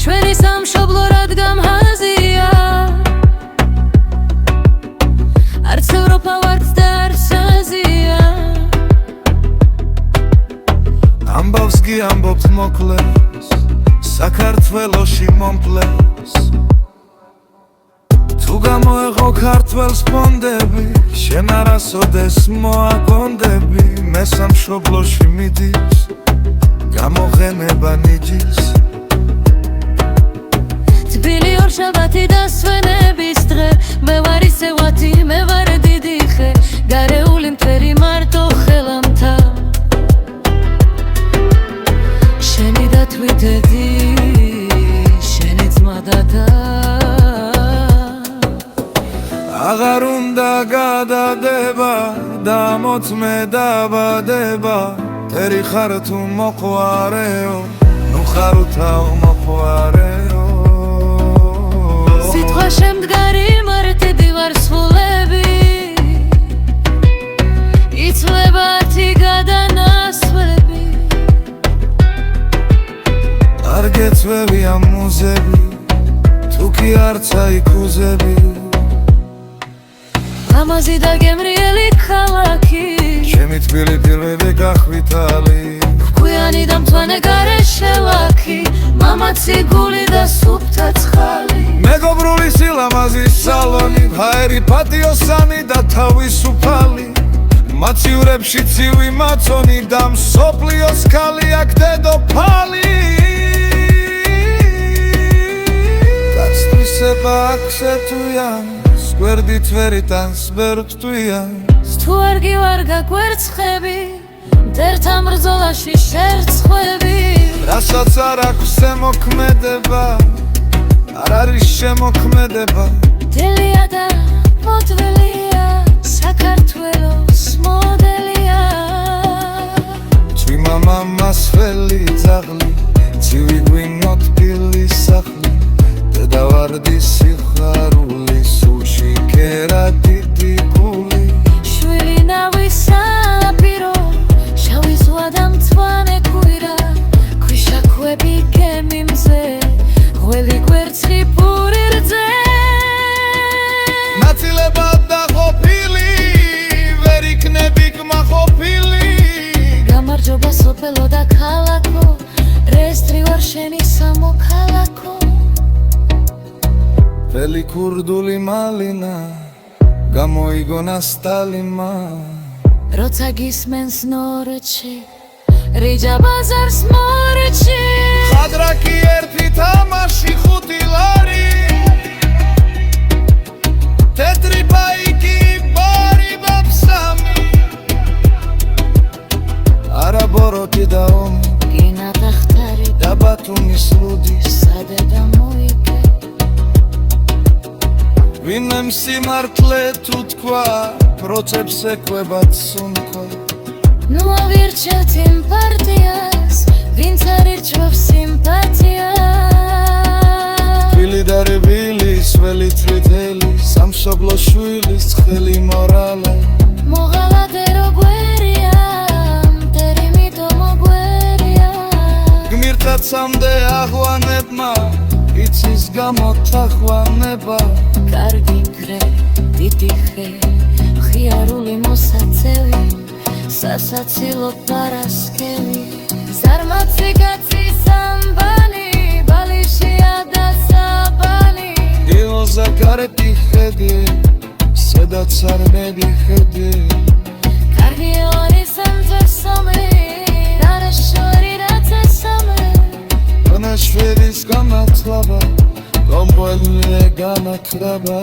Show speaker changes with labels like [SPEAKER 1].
[SPEAKER 1] ჩვენი სამშობლო რადგან ჰაზია არც ევროპა ვართ და არც აზია
[SPEAKER 2] ამბავს კი ამბობთ მოკლეს საქართველოში მომკლეს თუ გამოეღო ქართველს ფონდები შენ არასოდეს მოაგონდები მე სამშობლოში მიდის გამოყენება ნიჯის
[SPEAKER 1] თბილი ორშაბათი და სვენების დღე მე ვარ ისე ვათი მე ვარ დიდი ხე გარეული მტერი მარტო ხელამთა შენი დათვიდედი შენი ძმა და
[SPEAKER 2] აღარ უნდა გადადება და მოწმე დაბადება თერი ხარ თუ მოყვარეო ნუ ხარულთაო მოყვარეო
[SPEAKER 1] სიტყვა შემდგარი მარტიდი ვარ სულები იცვლება ათი გადანასვლები
[SPEAKER 2] არ გეწვევია მუზები თუ კი არცა იქუზები
[SPEAKER 1] ლამაზი და გემრიელი ქალაქი
[SPEAKER 2] ჩემი თბილი პირვები გახვითალი
[SPEAKER 1] ქვიანი და მწვანე გარეშე ლაქი მამაცი გული და სუფთა ცხალი
[SPEAKER 2] მეგობრული სილამაზის სალონი ჰაერი პატიოსანი და თავისუფალი მაცივრებში ცივი მაწონი და მსოფლიოს ქალი აქ დედოფალი გასტვისება აქზე თუიან სკვერდით ვერიტანს ვერტვიან
[SPEAKER 1] თუ არ გივარგა კვერცხები მტერთა მბრძოლაში შერცხვები
[SPEAKER 2] რასაც არ აქვს ზემოქმედება არ არის შემოქმედება
[SPEAKER 1] დელია და მოდველია საქართველოს მოდელია
[SPEAKER 2] თვიმა მამას ველი ძაღლი ცივი გვინოთ პილი სახლი დედავარდის სიხარული სულში კერა დიდი გული
[SPEAKER 1] შვილი ნავის საპირო შავი ზღვა და მწვანე ქვირა ქვიშაქვები გემიმზე ღველი კვერცხი პური რძე
[SPEAKER 2] ნაწილებად დაყოფილი ვერ იქნები გმაყოფილი
[SPEAKER 1] გამარჯობა სოფელო და ქალაქო რესტრი ვარ შენი სამოქალაქო
[SPEAKER 2] ველი ქურდული მალინა გამოიგონა სტალიმა
[SPEAKER 1] როცა გისმენს ნორჩი რიჯა ბაზარს მორჩი
[SPEAKER 2] ხადრაკი ერთი თამაში ხუთი ლარი თეთრი ბაიკი ბარი ბაბსამი არაბოროტი და ომი
[SPEAKER 1] გინა დახტარი
[SPEAKER 2] და ბათუმის ლუდი
[SPEAKER 1] სადე და მოიგე
[SPEAKER 2] ვინმე სიმართლე თუ თქვა პროცებს ეკვებათ სუნქვა
[SPEAKER 1] ნუ ავირჩევთ იმ პარტიას ვინც არ ირჩევს სიმპათიას
[SPEAKER 2] თბილი და რბილის ველი თვითელი სამშობლო შვილის ცხელი მორალე
[SPEAKER 1] მოღალადე როგვერია მტერი მიტო მოგვერია
[SPEAKER 2] გმირთად სამდე აღვანებმა იცის გამოთახვანება
[SPEAKER 1] კარგი გრე დიდი ხე ხიარული მოსაწევი სასაცილო პარასკევი ზარმაცი კაცი სამბანი ბალიშია და საბანი
[SPEAKER 2] ილოზა კარეტი ხედი სადაც არ მედიხედი
[SPEAKER 1] კარგი ელანი სამძერსომი დანაშორი რაცესომი
[SPEAKER 2] განაშვედის განათლება კომპანია განათლება